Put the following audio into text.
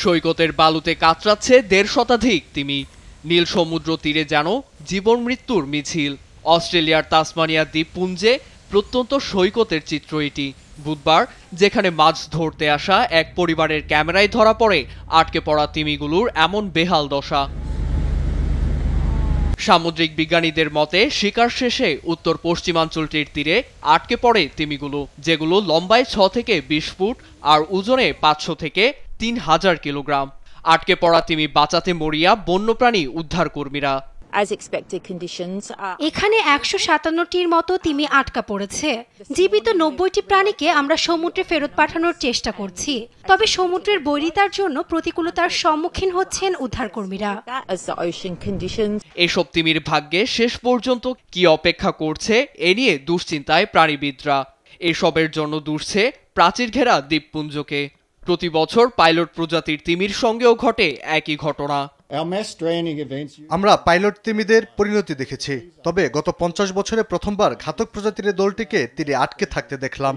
সৈকতের বালুতে কাতরাচ্ছে ১৫০ শতাধিক তিমি। নীল সমুদ্র তীরে যেন জীবন মৃত্যুর মিছিল। অস্ট্রেলিয়ার তাসমানিয়া দ্বীপপুঞ্জে প্রত্যন্ত সৈকতের চিত্র এটি। বুধবার যেখানে মাছ ধরতে আসা এক পরিবারের ক্যামেরায় ধরা পড়ে আটকে পড়া তিমিগুলোর এমন বেহাল দশা। সামুদ্রিক বিজ্ঞানীদের মতে শিকার শেষে উত্তর পশ্চিমাঞ্চলটির তীরে আটকে পড়ে তিমিগুলো, যেগুলো লম্বায় ৬ থেকে ২০ ফুট আর ওজনে ৫০০ থেকে ৩০০০ কিলোগ্রাম। আটকে পড়া তিমি বাঁচাতে মরিয়া বন্যপ্রাণী উদ্ধার কর্মীরা। এখানে ১৫৭টির মতো তিমি আটকা পড়েছে। জীবিত ৯০টি প্রাণীকে আমরা সমুদ্রে ফেরত পাঠানোর চেষ্টা করছি, তবে সমুদ্রের বৈরিতার জন্য প্রতিকূলতার সম্মুখীন হচ্ছেন উদ্ধারকর্মীরা। এসব তিমির ভাগ্যে শেষ পর্যন্ত কি অপেক্ষা করছে এ নিয়ে দুশ্চিন্তায় প্রাণীবিদরা। এসবের জন্য দুষছে প্রাচীর ঘেরা দ্বীপপুঞ্জকে। প্রতি বছর পাইলট প্রজাতির তিমির সঙ্গেও ঘটে একই ঘটনা। আমরা পাইলট তিমিদের পরিণতি দেখেছি, তবে গত ৫০ বছরে প্রথমবার ঘাতক প্রজাতির দলটিকে তীরে আটকে থাকতে দেখলাম।